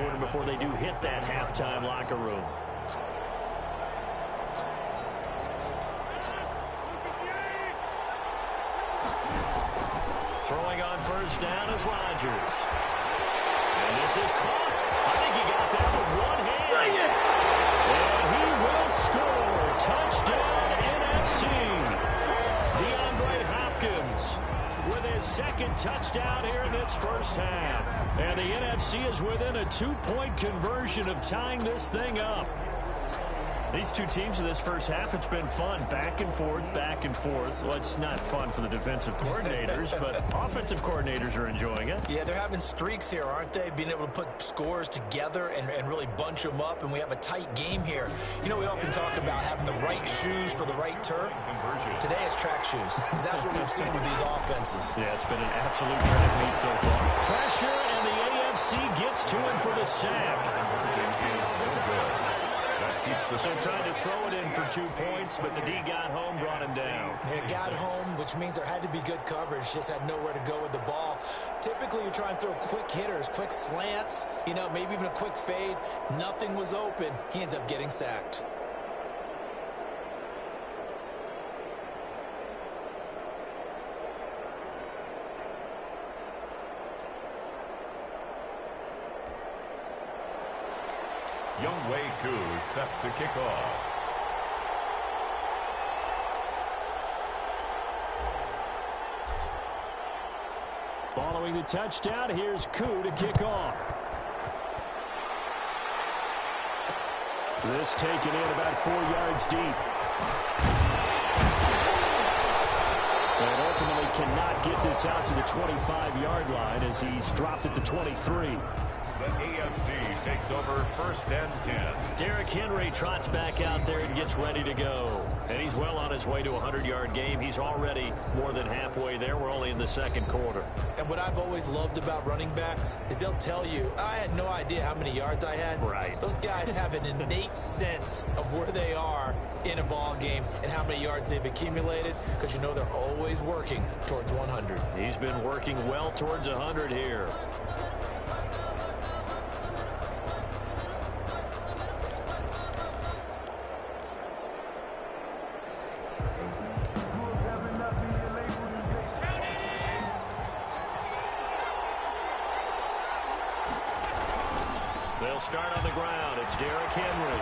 quarter before they do hit that halftime locker room. Throwing on first down is Rodgers. And this is caught. I think he got that with one hand. Bring it! And he will score. Touchdown, NFC. DeAndre Hopkins with his second touchdown here in this first half. And the NFC is within a 2-point conversion of tying this thing up. These two teams in this first half, it's been fun. Back and forth, back and forth. Well, it's not fun for the defensive coordinators, but offensive coordinators are enjoying it. Yeah, they're having streaks here, aren't they? Being able to put scores together and really bunch them up, and we have a tight game here. You know, we often talk about having the right shoes for the right turf. Today it's track shoes. That's what we've seen with these offenses. Yeah, it's been an absolute track meet so far. Pressure, and the AFC gets to him for the sack. So trying to throw it in for 2 points, but the D got home, brought him down. It got home, which means there had to be good coverage. Just had nowhere to go with the ball. Typically, you try and throw quick hitters, quick slants, you know, maybe even a quick fade. Nothing was open. He ends up getting sacked. Younghoe Koo set to kick off. Following the touchdown, here's Koo to kick off. This taken in about 4 yards deep. And ultimately cannot get this out to the 25-yard line as he's dropped at the 23. The AFC takes over 1st and 10. Derrick Henry trots back out there and gets ready to go. And he's well on his way to a 100-yard game. He's already more than halfway there. We're only in the second quarter. And what I've always loved about running backs is they'll tell you, I had no idea how many yards I had. Right. Those guys have an innate sense of where they are in a ball game and how many yards they've accumulated, because you know they're always working towards 100. He's been working well towards 100 here. They'll start on the ground. It's Derrick Henry.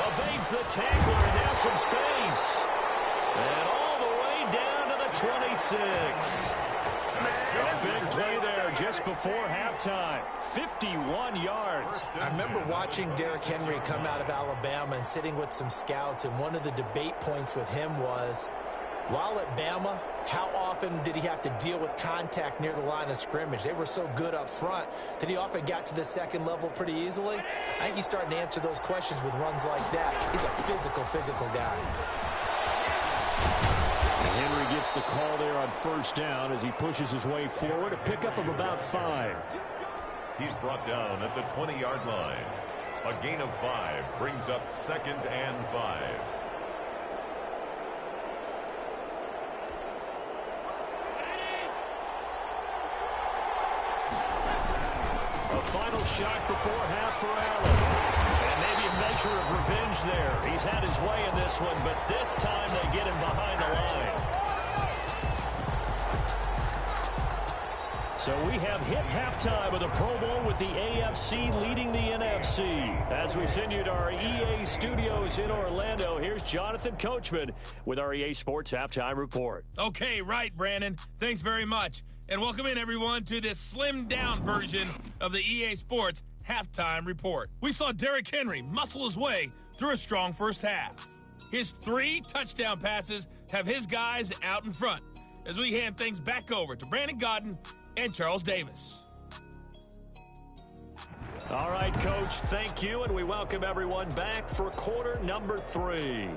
Evades the tackler, and now some space. And all the way down to the 26. Big play there just before halftime. 51 yards. I remember watching Derrick Henry come out of Alabama and sitting with some scouts, and one of the debate points with him was, while at Bama, how often did he have to deal with contact near the line of scrimmage? They were so good up front that he often got to the second level pretty easily. I think he's starting to answer those questions with runs like that. He's a physical guy. And Henry gets the call there on first down as he pushes his way forward. A pickup of about 5. He's brought down at the 20-yard line. A gain of 5 brings up 2nd and 5. A final shot before half for Allen. And maybe a measure of revenge there. He's had his way in this one, but this time they get him behind the line. So we have hit halftime of the Pro Bowl with the AFC leading the NFC. As we send you to our EA studios in Orlando, here's Jonathan Coachman with our EA Sports Halftime Report. Okay, right, Brandon. Thanks very much. And welcome in, everyone, to this slimmed-down version of the EA Sports Halftime Report. We saw Derrick Henry muscle his way through a strong first half. His 3 touchdown passes have his guys out in front as we hand things back over to Brandon Gaudin and Charles Davis. All right, Coach, thank you, and we welcome everyone back for quarter number 3.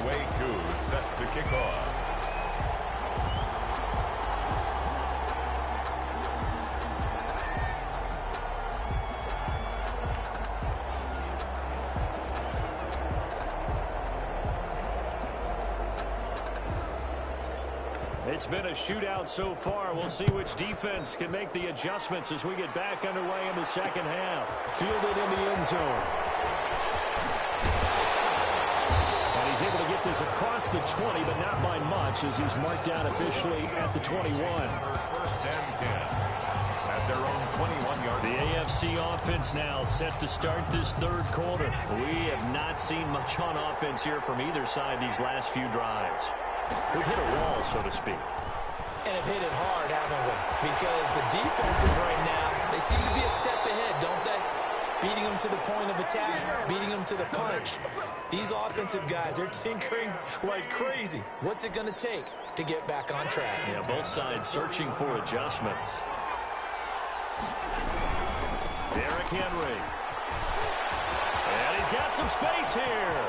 Wei Koo set to kick off. It's been a shootout so far. We'll see which defense can make the adjustments as we get back underway in the second half. Fielded in the end zone. And he's able to get this across the 20, but not by much as he's marked down officially at the 21. First and 10 at their own 21-yard. The AFC offense now set to start this third quarter. We have not seen much on offense here from either side these last few drives. We've hit a wall, so to speak. And have hit it hard, haven't we? Because the defenses right now, they seem to be a step ahead, don't they? Beating them to the point of attack, beating them to the punch. These offensive guys, they're tinkering like crazy. What's it going to take to get back on track? Yeah, both sides searching for adjustments. Derrick Henry. And he's got some space here.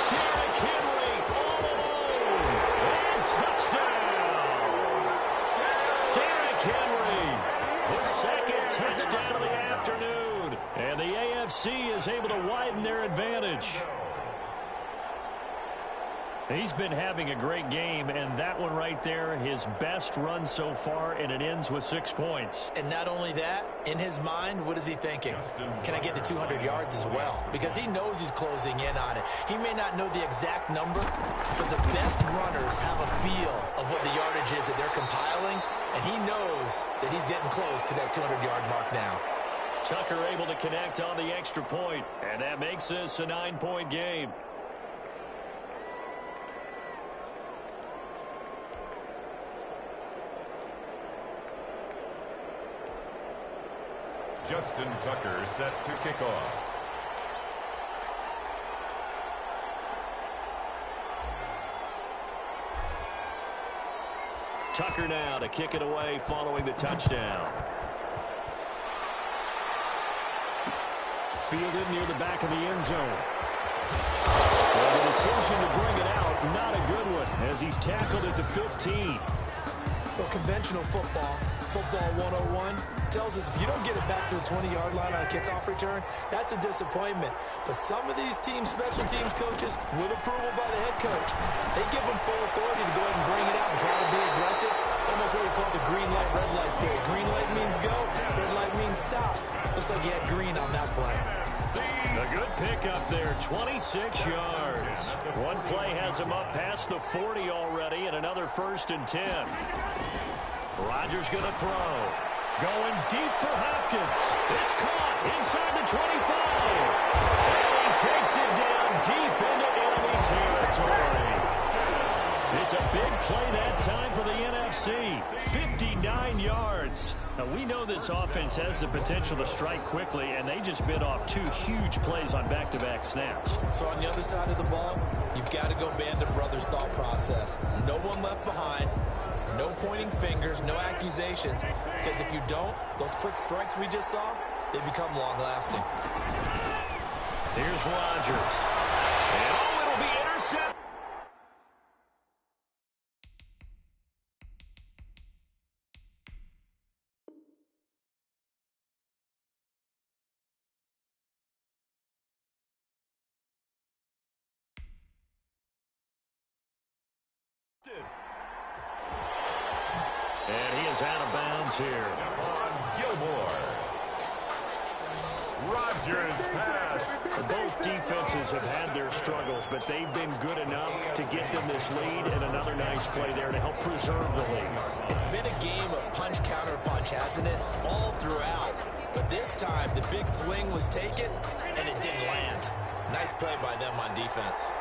Derrick Henry all alone. And touchdown. Derrick Henry, his second touchdown of the afternoon. And the AFC is able to widen their advantage. He's been having a great game, and that one right there, his best run so far, and it ends with 6 points. And not only that, in his mind, what is he thinking? Can I get to 200 yards as well? Because he knows he's closing in on it. He may not know the exact number, but the best runners have a feel of what the yardage is that they're compiling, and he knows that he's getting close to that 200-yard mark now. Tucker able to connect on the extra point, and that makes this a 9-point game. Justin Tucker set to kick off. Tucker now to kick it away following the touchdown. Fielded near the back of the end zone. And the decision to bring it out, not a good one, as he's tackled at the 15. Well, conventional football 101, tells us if you don't get it back to the 20-yard line on a kickoff return, that's a disappointment. But some of these special teams coaches, with approval by the head coach, they give them full authority to go ahead and bring it out and try to be aggressive. Almost what we call the green light, red light theory. Green light means go, red light means stop. Looks like he had green on that play. A good pickup there, 26 yards. One play has him up past the 40 already, and another 1st and 10. Rodgers going to throw. Going deep for Hopkins. It's caught inside the 25. And he takes it down deep into enemy territory. It's a big play that time for the NFC. 59 yards. Now, we know this offense has the potential to strike quickly, and they just bit off 2 huge plays on back-to-back snaps. So on the other side of the ball, you've got to go Band of Brothers thought process. No one left behind. No pointing fingers, no accusations, because if you don't, those quick strikes we just saw, they become long-lasting. Here's Rodgers. And it'll be intercepted. And he is out of bounds here. On Gilmore. Rodgers pass. Both defenses have had their struggles, but they've been good enough to get them this lead, and another nice play there to help preserve the lead. It's been a game of punch-counter-punch, hasn't it? All throughout. But this time, the big swing was taken, and it didn't land. Nice play by them on defense.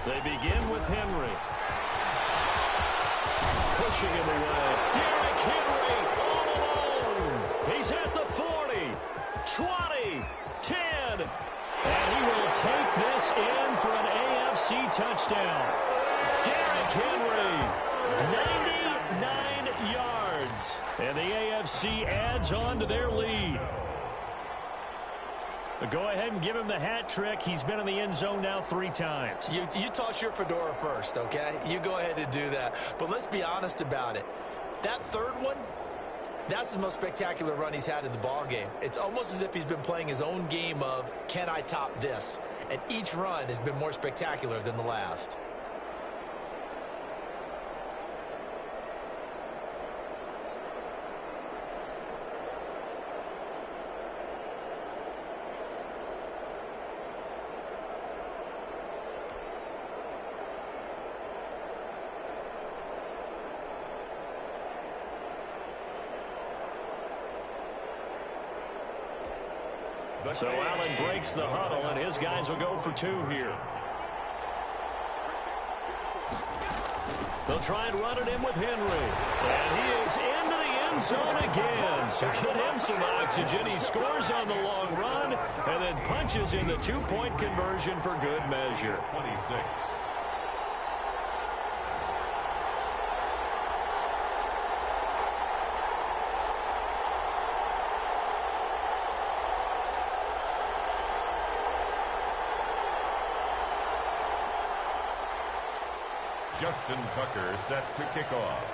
They begin with Henry. Pushing him away. Derrick Henry all alone. He's at the 40, 20, 10. And he will take this in for an AFC touchdown. Derrick Henry, 99 yards. And the AFC adds on to their lead. Go ahead and give him the hat trick. He's been in the end zone now 3 times. You toss your fedora first, okay? You go ahead and do that. But let's be honest about it. That third one, that's the most spectacular run he's had in the ballgame. It's almost as if he's been playing his own game of, can I top this? And each run has been more spectacular than the last. So Allen breaks the huddle, and his guys will go for 2 here. They'll try and run it in with Henry. And he is into the end zone again. So get him some oxygen. He scores on the long run and then punches in the 2-point conversion for good measure. 26. Justin Tucker set to kick off.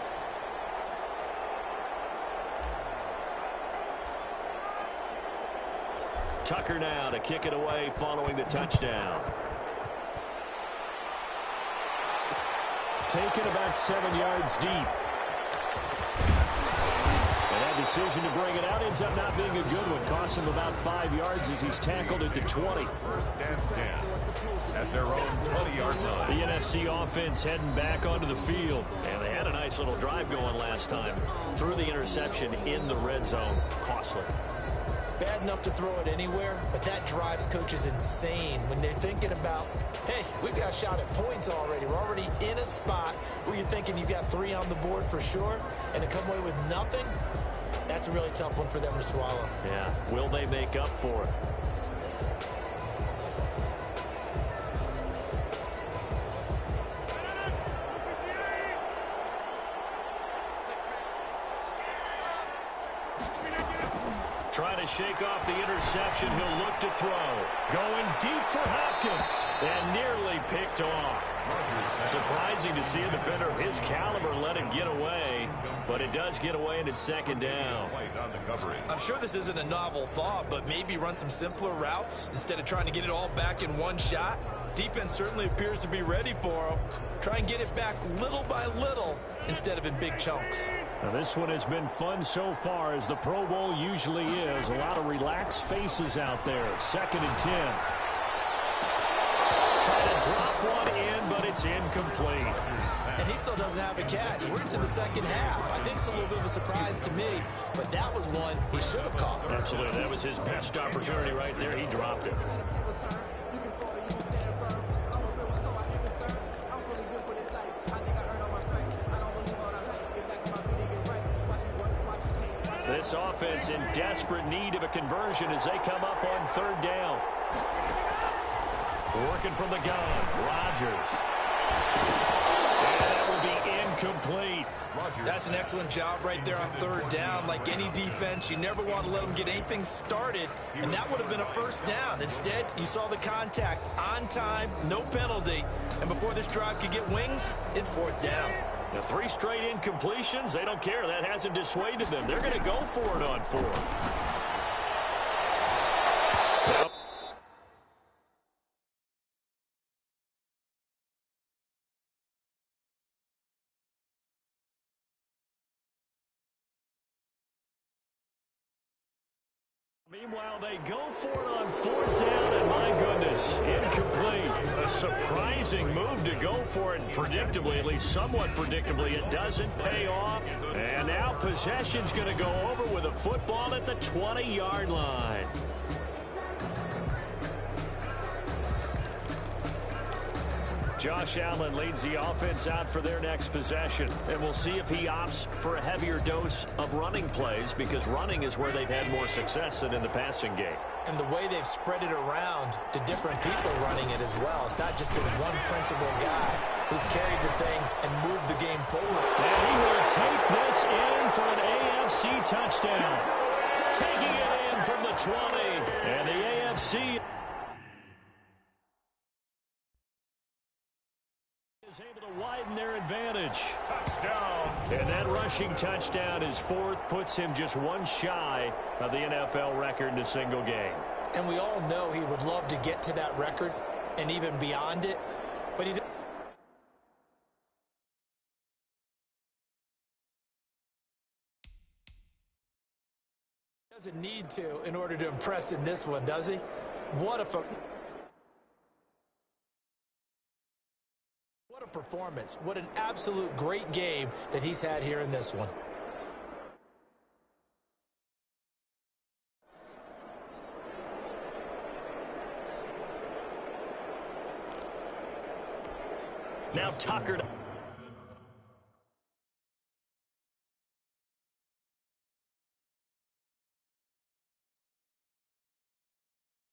Tucker now to kick it away following the touchdown. Taken about 7 yards deep. And that decision to bring it out ends up not being a good one. Cost him about 5 yards as he's tackled at the 20. First and 10 at their own 20-yard line. The NFC offense heading back onto the field. And they had a nice little drive going last time. Threw the interception in the red zone. Costly. Bad enough to throw it anywhere, but that drives coaches insane when they're thinking about, hey, we've got a shot at points already. We're already in a spot where you're thinking you got 3 on the board for sure, and to come away with nothing, that's a really tough one for them to swallow. Yeah, will they make up for it? Trying to shake off the interception. He'll look to throw. Going deep for Hopkins. And nearly picked off. Surprising to see a defender of his caliber let it get away. But it does get away and it's second down. I'm sure this isn't a novel thought, but maybe run some simpler routes instead of trying to get it all back in one shot. Defense certainly appears to be ready for him. Try and get it back little by little instead of in big chunks. Now this one has been fun so far, as the Pro Bowl usually is. A lot of relaxed faces out there. 2nd and 10. Trying to drop one in, but it's incomplete. And he still doesn't have a catch. We're into the second half. I think it's a little bit of a surprise to me, but that was one he should have caught. Absolutely. That was his best opportunity right there. He dropped it. This offense in desperate need of a conversion as they come up on 3rd down. Working from the gun, Rodgers. And that will be incomplete. That's an excellent job right there on 3rd down. Like any defense, you never want to let them get anything started, and that would have been a 1st down. Instead, you saw the contact on time, no penalty, and before this drive could get wings, it's 4th down. The 3 straight incompletions, they don't care. That hasn't dissuaded them. They're going to go for it on 4th. Yep. Meanwhile, they go for it on 4th down, and my goodness, incomplete. A surprising move to go for it, predictably, at least somewhat predictably. It doesn't pay off, and now possession's going to go over with a football at the 20-yard line. Josh Allen leads the offense out for their next possession. And we'll see if he opts for a heavier dose of running plays, because running is where they've had more success than in the passing game. And the way they've spread it around to different people running it as well. It's not just been one principal guy who's carried the thing and moved the game forward. And he will take this in for an AFC touchdown. taking it in from the 20. And the AFC is able to widen their advantage. Touchdown. And that rushing touchdown is fourth, puts him just one shy of the NFL record in a single game. And we all know he would love to get to that record and even beyond it, but he doesn't need to in order to impress in this one, does he? What a performance. What an absolute great game that he's had here in this one. Now Tucker.